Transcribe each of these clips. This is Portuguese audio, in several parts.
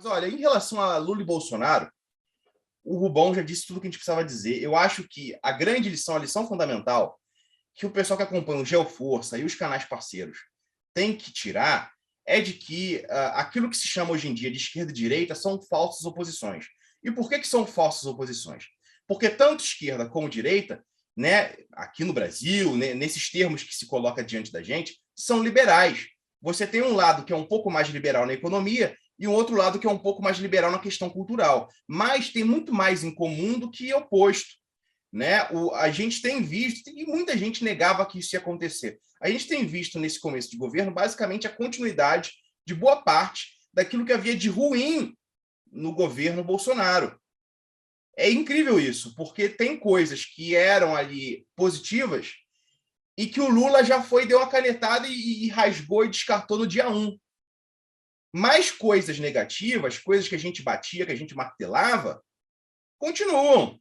olha, em relação a Lula e Bolsonaro, o Rubão já disse tudo o que a gente precisava dizer. Eu acho que a grande lição, a lição fundamental, que o pessoal que acompanha o Geoforça e os canais parceiros tem que tirar é de que aquilo que se chama hoje em dia de esquerda e direita são falsas oposições. E por que são falsas oposições? Porque tanto esquerda como direita, né, aqui no Brasil, né, nesses termos que se coloca diante da gente, são liberais. Você tem um lado que é um pouco mais liberal na economia e um outro lado que é um pouco mais liberal na questão cultural. Mas tem muito mais em comum do que oposto. Né? A gente tem visto, e muita gente negava que isso ia acontecer, a gente tem visto nesse começo de governo, basicamente, a continuidade de boa parte daquilo que havia de ruim no governo Bolsonaro. É incrível isso, porque tem coisas que eram ali positivas e que o Lula já foi, deu uma canetada e rasgou e descartou no dia 1. Mais coisas negativas, coisas que a gente batia, que a gente martelava, continuam.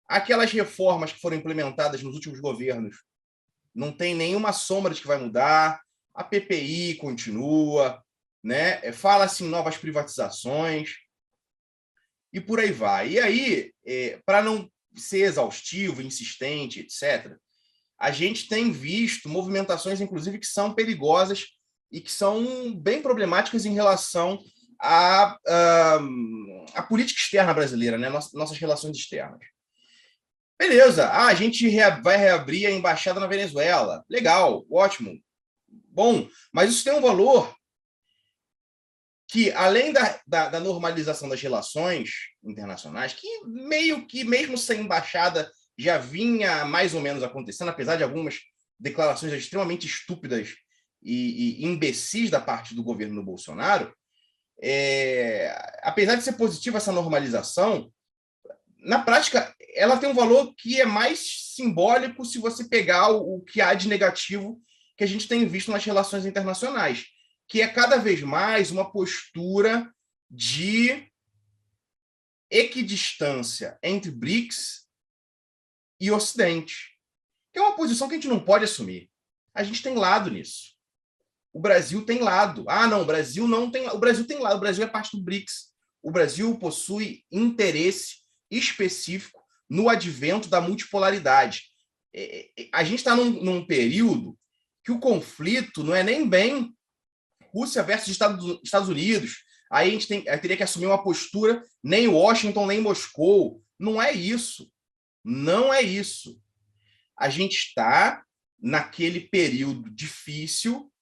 Aquelas reformas que foram implementadas nos últimos governos, não tem nenhuma sombra de que vai mudar. A PPI continua, né? Fala-se em novas privatizações e por aí vai. E aí, para não ser exaustivo, insistente, etc., a gente tem visto movimentações, inclusive, que são perigosas e que são bem problemáticas em relação à política externa brasileira, né? Nossas relações externas. Beleza, a gente vai reabrir a embaixada na Venezuela. Legal, ótimo, bom, mas isso tem um valor que, além da normalização das relações internacionais, que meio que, mesmo sem embaixada, já vinha mais ou menos acontecendo, apesar de algumas declarações extremamente estúpidas e imbecis da parte do governo do Bolsonaro, apesar de ser positiva essa normalização, na prática, ela tem um valor que é mais simbólico se você pegar o que há de negativo que a gente tem visto nas relações internacionais, que é cada vez mais uma postura de equidistância entre BRICS e Ocidente, que é uma posição que a gente não pode assumir. A gente tem lado nisso. O Brasil tem lado. Ah, não, o Brasil não tem. O Brasil tem lado. O Brasil é parte do BRICS. O Brasil possui interesse específico no advento da multipolaridade. A gente está num período que o conflito não é nem bem Rússia versus Estados Unidos. Aí a gente teria que assumir uma postura nem Washington, nem Moscou. Não é isso. Não é isso. A gente está naquele período difícil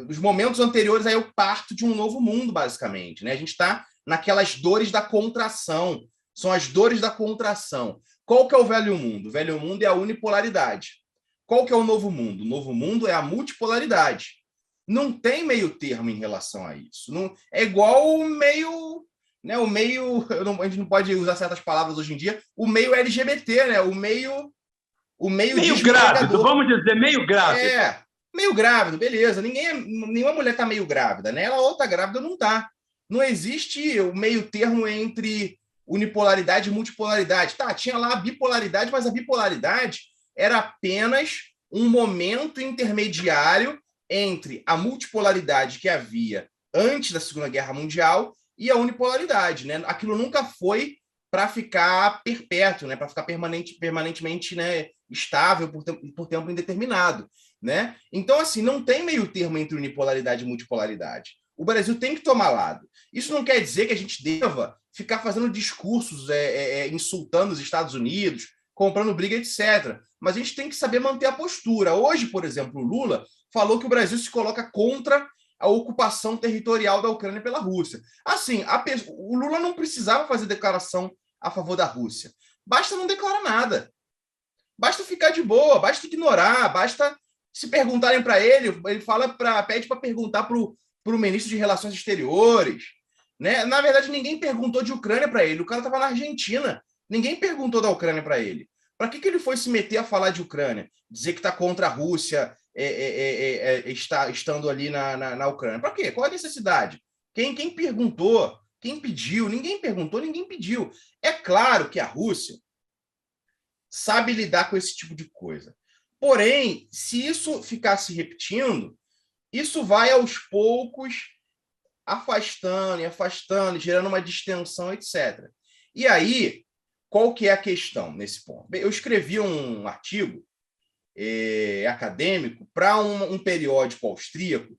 dos momentos anteriores ao parto de um novo mundo, basicamente. Né? A gente está naquelas dores da contração. São as dores da contração. Qual que é o velho mundo? O velho mundo é a unipolaridade. Qual que é o novo mundo? O novo mundo é a multipolaridade. Não tem meio termo em relação a isso. Não, é igual o meio... Né, o meio... a gente não pode usar certas palavras hoje em dia. O meio LGBT, né? O meio grávido, vamos dizer, meio grávido. Meio grávido, beleza. Nenhuma mulher está meio grávida, né? Ela ou está grávida ou não está. Não existe o meio termo entre unipolaridade e multipolaridade. Tá, tinha lá a bipolaridade, mas a bipolaridade era apenas um momento intermediário entre a multipolaridade que havia antes da Segunda Guerra Mundial e a unipolaridade, né? Aquilo nunca foi para ficar perpétuo, né? Para ficar permanentemente, né, estável por tempo indeterminado. Né? Então, assim, não tem meio termo entre unipolaridade e multipolaridade. O Brasil tem que tomar lado. Isso não quer dizer que a gente deva ficar fazendo discursos insultando os Estados Unidos, comprando briga, etc. Mas a gente tem que saber manter a postura. Hoje, por exemplo, o Lula falou que o Brasil se coloca contra a ocupação territorial da Ucrânia pela Rússia. Assim, o Lula não precisava fazer declaração a favor da Rússia. Basta não declarar nada. Basta ficar de boa, basta ignorar, basta... Se perguntarem para ele pede para perguntar para o ministro de Relações Exteriores. Né? Na verdade, ninguém perguntou de Ucrânia para ele. O cara estava na Argentina. Ninguém perguntou da Ucrânia para ele. Para que ele foi se meter a falar de Ucrânia? Dizer que está contra a Rússia estando ali na Ucrânia. Para quê? Qual a necessidade? Quem perguntou? Quem pediu? Ninguém perguntou, ninguém pediu. É claro que a Rússia sabe lidar com esse tipo de coisa. Porém, se isso ficar se repetindo, isso vai aos poucos afastando e afastando, gerando uma distensão, etc. E aí, qual que é a questão nesse ponto? Eu escrevi um artigo acadêmico para um periódico austríaco.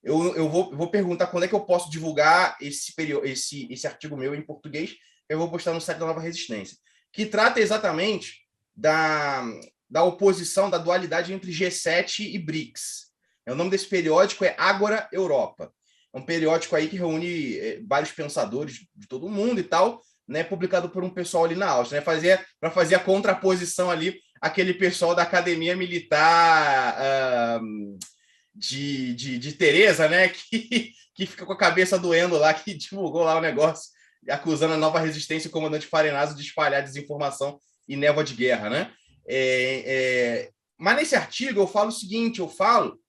Eu vou perguntar quando é que eu posso divulgar esse artigo meu em português. Eu vou postar no site da Nova Resistência, que trata exatamente da oposição, da dualidade entre G7 e BRICS. O nome desse periódico é Ágora Europa. É um periódico aí que reúne vários pensadores de todo o mundo e tal, né, publicado por um pessoal ali na Áustria, né, para fazer a contraposição ali àquele pessoal da academia militar de Tereza, né, que fica com a cabeça doendo lá, que divulgou lá o negócio, acusando a Nova Resistência e o comandante Farenazzo de espalhar desinformação e névoa de guerra, né? Mas nesse artigo eu falo o seguinte, eu falo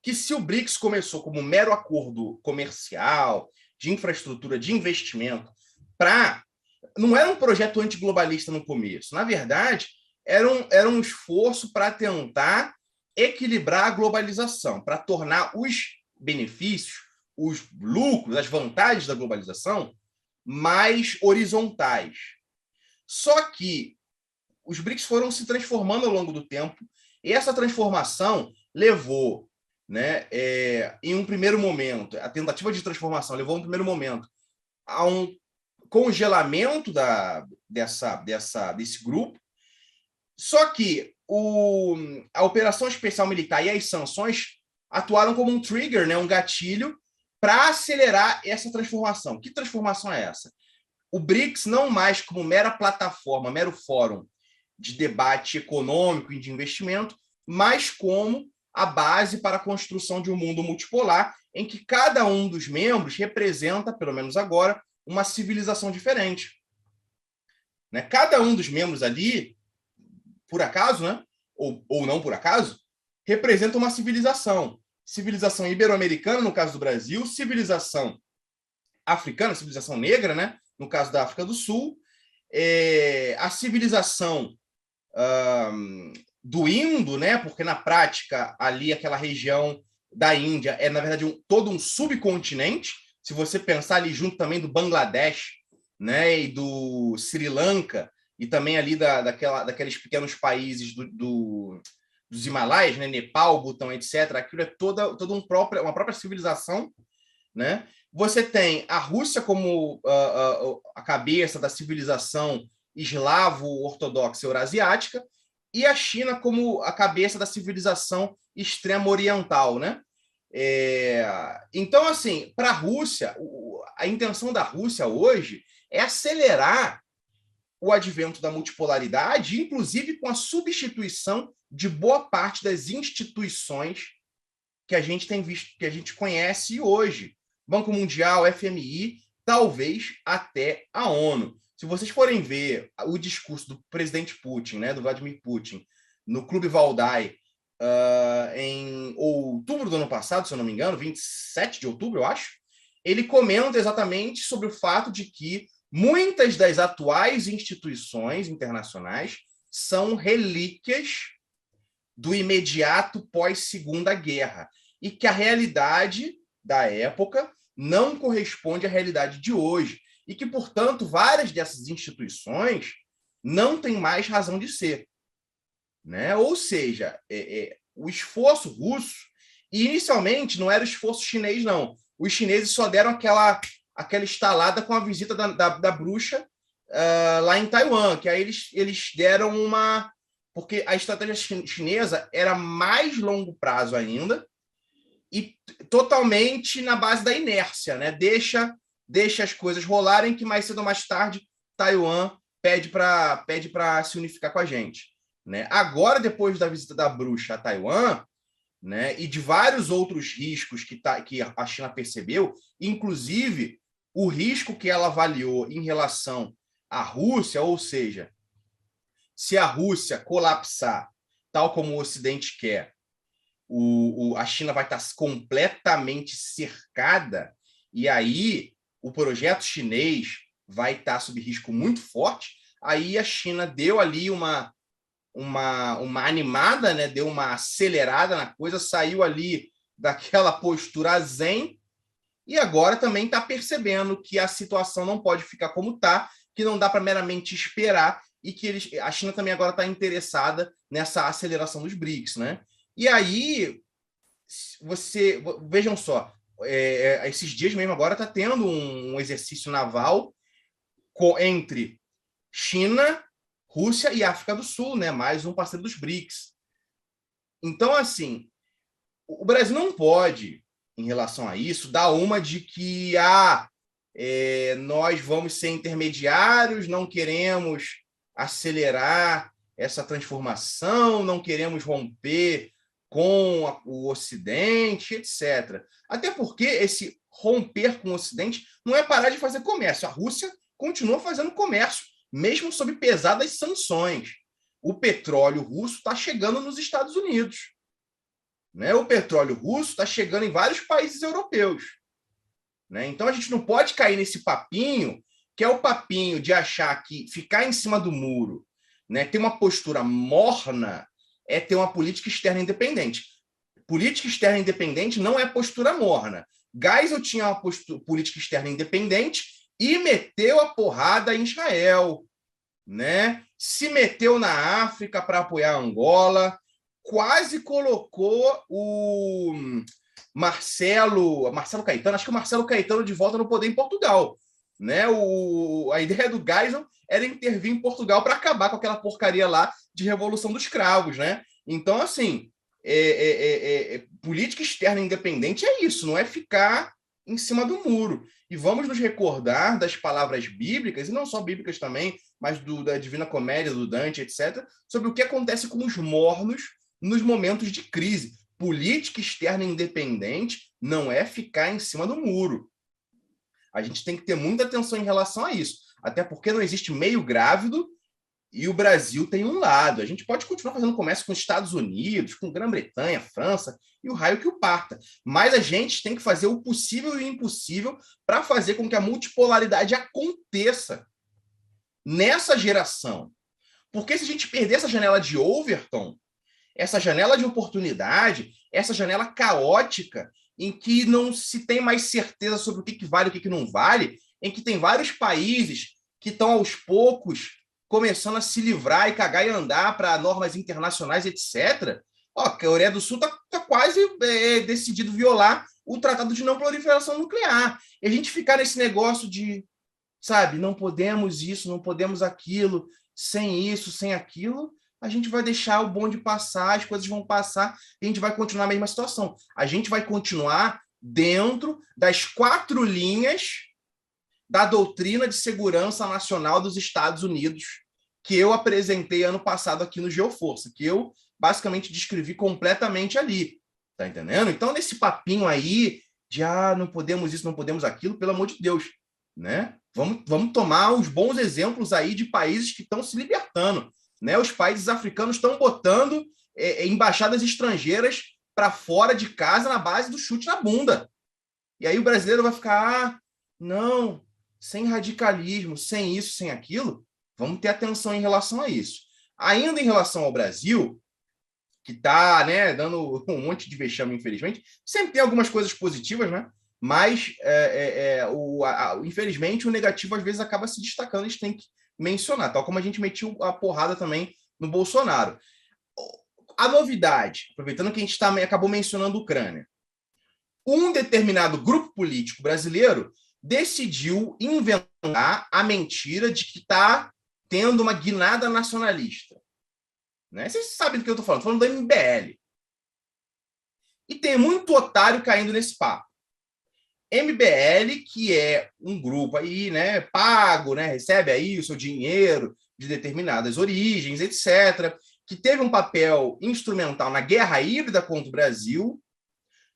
que se o BRICS começou como um mero acordo comercial, de infraestrutura, de investimento, não era um projeto antiglobalista no começo. Na verdade, era um esforço para tentar equilibrar a globalização, para tornar os benefícios, os lucros, as vantagens da globalização mais horizontais. Só que os BRICS foram se transformando ao longo do tempo, e essa transformação levou, né, em um primeiro momento, a tentativa de transformação levou, em um primeiro momento, a um congelamento desse grupo. Só que a operação especial militar e as sanções atuaram como um trigger, né, um gatilho, para acelerar essa transformação. Que transformação é essa? O BRICS não mais como mera plataforma, mero fórum de debate econômico e de investimento, mas como a base para a construção de um mundo multipolar em que cada um dos membros representa, pelo menos agora, uma civilização diferente. Né? Cada um dos membros ali, por acaso, né? ou não por acaso, representa uma civilização. Civilização ibero-americana, no caso do Brasil, civilização africana, civilização negra, né? No caso da África do Sul, a civilização do Indo, né? Porque na prática ali aquela região da Índia é, na verdade, todo um subcontinente. Se você pensar ali junto também do Bangladesh, né? E do Sri Lanka, e também ali daqueles pequenos países dos Himalaias, né? Nepal, Butão, etc. Aquilo é uma própria civilização, né? Você tem a Rússia como a cabeça da civilização eslavo-ortodoxa eurasiática e a China como a cabeça da civilização extremo-oriental, né? Então, assim, para a Rússia, a intenção da Rússia hoje é acelerar o advento da multipolaridade, inclusive com a substituição de boa parte das instituições que a gente tem visto, que a gente conhece hoje. Banco Mundial, FMI, talvez até a ONU. Se vocês forem ver o discurso do presidente Putin, né, do Vladimir Putin, no Clube Valdai, em outubro do ano passado, se eu não me engano, 27 de outubro, eu acho, ele comenta exatamente sobre o fato de que muitas das atuais instituições internacionais são relíquias do imediato pós-Segunda Guerra e que a realidade da época não corresponde à realidade de hoje e que, portanto, várias dessas instituições não têm mais razão de ser. Né? Ou seja, o esforço russo, e inicialmente não era o esforço chinês, não. Os chineses só deram aquela estalada com a visita da bruxa lá em Taiwan, que aí eles deram uma... Porque a estratégia chinesa era mais longo prazo ainda e totalmente na base da inércia, né? Deixa as coisas rolarem que mais cedo ou mais tarde Taiwan pede para se unificar com a gente. Né? Agora, depois da visita da bruxa a Taiwan, né, e de vários outros riscos que a China percebeu, inclusive o risco que ela avaliou em relação à Rússia, ou seja, se a Rússia colapsar, tal como o Ocidente quer, a China vai estar completamente cercada, e aí o projeto chinês vai estar sob risco muito forte. Aí a China deu ali uma animada, né? Deu uma acelerada na coisa, saiu ali daquela postura zen e agora também está percebendo que a situação não pode ficar como está, que não dá para meramente esperar e que a China também agora está interessada nessa aceleração dos BRICS, né? E aí, vejam só, esses dias mesmo agora está tendo um exercício naval entre China, Rússia e África do Sul, né? Mais um parceiro dos BRICS. Então, assim, o Brasil não pode, em relação a isso, dar uma de que nós vamos ser intermediários, não queremos acelerar essa transformação, não queremos romper com o Ocidente, etc. Até porque esse romper com o Ocidente não é parar de fazer comércio. A Rússia continua fazendo comércio, mesmo sob pesadas sanções. O petróleo russo está chegando nos Estados Unidos. Né? O petróleo russo está chegando em vários países europeus. Né? Então, a gente não pode cair nesse papinho, que é o papinho de achar que ficar em cima do muro, né, ter uma postura morna, é ter uma política externa independente. Política externa independente não é postura morna. Geisel tinha uma política externa independente e meteu a porrada em Israel. Né? Se meteu na África para apoiar Angola, quase colocou o Marcelo Caetano, acho que o Marcelo Caetano de volta no poder em Portugal. Né? A ideia do Geisel era intervir em Portugal para acabar com aquela porcaria lá de Revolução dos Cravos. Né? Então, assim, política externa independente é isso, não é ficar em cima do muro. E vamos nos recordar das palavras bíblicas, e não só bíblicas também, mas da Divina Comédia, do Dante, etc., sobre o que acontece com os mornos nos momentos de crise. Política externa independente não é ficar em cima do muro. A gente tem que ter muita atenção em relação a isso, até porque não existe meio grávido e o Brasil tem um lado. A gente pode continuar fazendo comércio com os Estados Unidos, com Grã-Bretanha, França e o raio que o parta, mas a gente tem que fazer o possível e o impossível para fazer com que a multipolaridade aconteça nessa geração. Porque se a gente perder essa janela de Overton, essa janela de oportunidade, essa janela caótica, em que não se tem mais certeza sobre o que vale e o que não vale, em que tem vários países que estão aos poucos começando a se livrar e cagar e andar para normas internacionais, etc. A Coreia do Sul está quase decidido violar o Tratado de Não Proliferação Nuclear. E a gente ficar nesse negócio de, sabe, não podemos isso, não podemos aquilo, sem isso, sem aquilo, a gente vai deixar o bonde passar, as coisas vão passar e a gente vai continuar a mesma situação. A gente vai continuar dentro das 4 linhas da doutrina de segurança nacional dos Estados Unidos, que eu apresentei ano passado aqui no Geoforça, que eu basicamente descrevi completamente ali. Tá entendendo? Então, nesse papinho aí de não podemos isso, não podemos aquilo, pelo amor de Deus, né? Vamos tomar os bons exemplos aí de países que estão se libertando. Né? Os países africanos estão botando embaixadas estrangeiras para fora de casa na base do chute na bunda. E aí o brasileiro vai ficar, não, sem radicalismo, sem isso, sem aquilo. Vamos ter atenção em relação a isso. Ainda em relação ao Brasil, que está, né, dando um monte de vexame, infelizmente, sempre tem algumas coisas positivas, né? Mas, infelizmente, o negativo às vezes acaba se destacando, a gente tem que mencionar, tal como a gente metiu a porrada também no Bolsonaro. A novidade, aproveitando que a gente acabou mencionando a Ucrânia, um determinado grupo político brasileiro decidiu inventar a mentira de que está tendo uma guinada nacionalista. Né? Vocês sabem do que eu estou falando do MBL. E tem muito otário caindo nesse papo. MBL, que é um grupo aí, né, pago, né, recebe aí o seu dinheiro de determinadas origens, etc., que teve um papel instrumental na guerra híbrida contra o Brasil,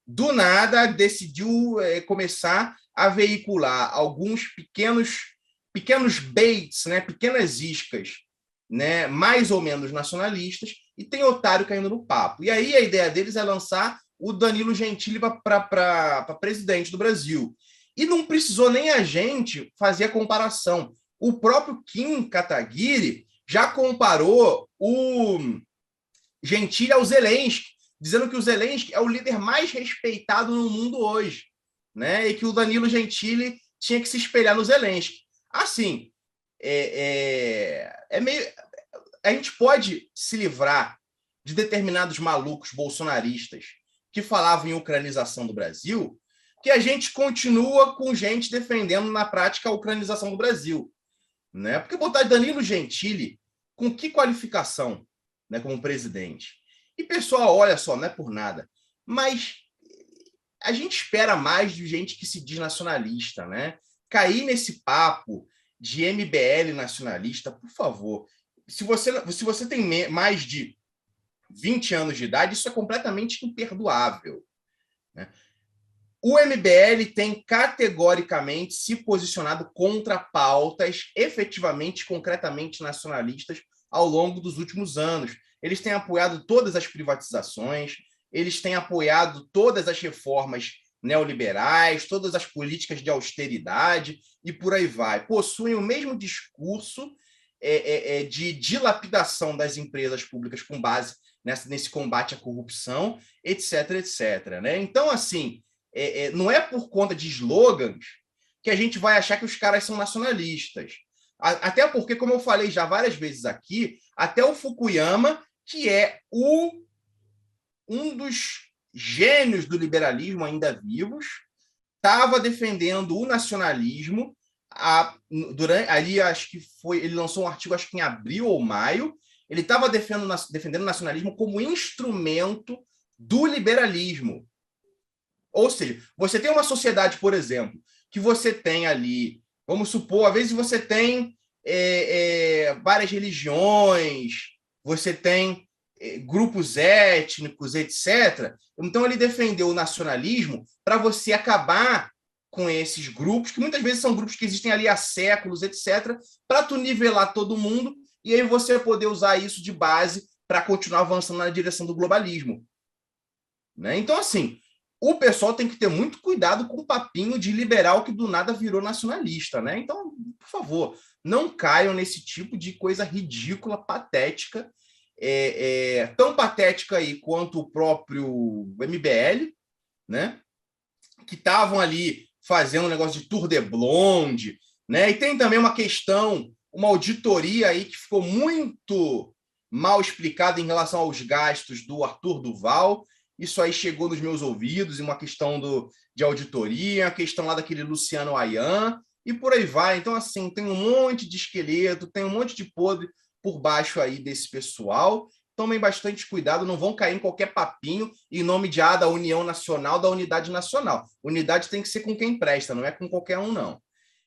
do nada decidiu começar a veicular alguns pequenos baits, né, pequenas iscas, né, mais ou menos nacionalistas, e tem otário caindo no papo. E aí a ideia deles é lançar o Danilo Gentili para presidente do Brasil. E não precisou nem a gente fazer a comparação. O próprio Kim Kataguiri já comparou o Gentili ao Zelensky, dizendo que o Zelensky é o líder mais respeitado no mundo hoje, né? E que o Danilo Gentili tinha que se espelhar no Zelensky. Assim, meio... A gente pode se livrar de determinados malucos bolsonaristas que falavam em ucranização do Brasil, que a gente continua com gente defendendo na prática a ucranização do Brasil, né? Porque botar Danilo Gentili com que qualificação, né, como presidente? E pessoal, olha só, não é por nada, mas a gente espera mais de gente que se diz nacionalista, né? Cair nesse papo de MBL nacionalista, por favor. Se você tem mais de 20 anos de idade, isso é completamente imperdoável, né? O MBL tem categoricamente se posicionado contra pautas efetivamente, concretamente nacionalistas ao longo dos últimos anos. Eles têm apoiado todas as privatizações, eles têm apoiado todas as reformas neoliberais, todas as políticas de austeridade e por aí vai. Possuem o mesmo discurso de dilapidação das empresas públicas com base nesse combate à corrupção, etc, etc. Né? Então, assim, não é por conta de slogans que a gente vai achar que os caras são nacionalistas. Até porque, como eu falei já várias vezes aqui, até o Fukuyama, que é um dos gênios do liberalismo ainda vivos, estava defendendo o nacionalismo. Ali, acho que ele lançou um artigo, acho que em abril ou maio, ele estava defendendo o nacionalismo como instrumento do liberalismo. Ou seja, você tem uma sociedade, por exemplo, que você tem ali, vamos supor, às vezes você tem várias religiões, você tem grupos étnicos, etc. Então, ele defendeu o nacionalismo para você acabar com esses grupos, que muitas vezes são grupos que existem ali há séculos, etc., para tu nivelar todo mundo e aí você poder usar isso de base para continuar avançando na direção do globalismo. Né? Então, assim, o pessoal tem que ter muito cuidado com o papinho de liberal que do nada virou nacionalista. Né? Então, por favor, não caiam nesse tipo de coisa ridícula, patética, tão patética aí quanto o próprio MBL, né? Que estavam ali fazendo um negócio de Tour de Blonde, né? E tem também uma questão, uma auditoria aí que ficou muito mal explicada em relação aos gastos do Arthur Duval. Isso aí chegou nos meus ouvidos, em uma questão de auditoria, a questão lá daquele Luciano Ayan, e por aí vai. Então, assim, tem um monte de esqueleto, tem um monte de podre por baixo aí desse pessoal. Tomem bastante cuidado, não vão cair em qualquer papinho em nome da União Nacional, da Unidade Nacional. Unidade tem que ser com quem presta, não é com qualquer um, não.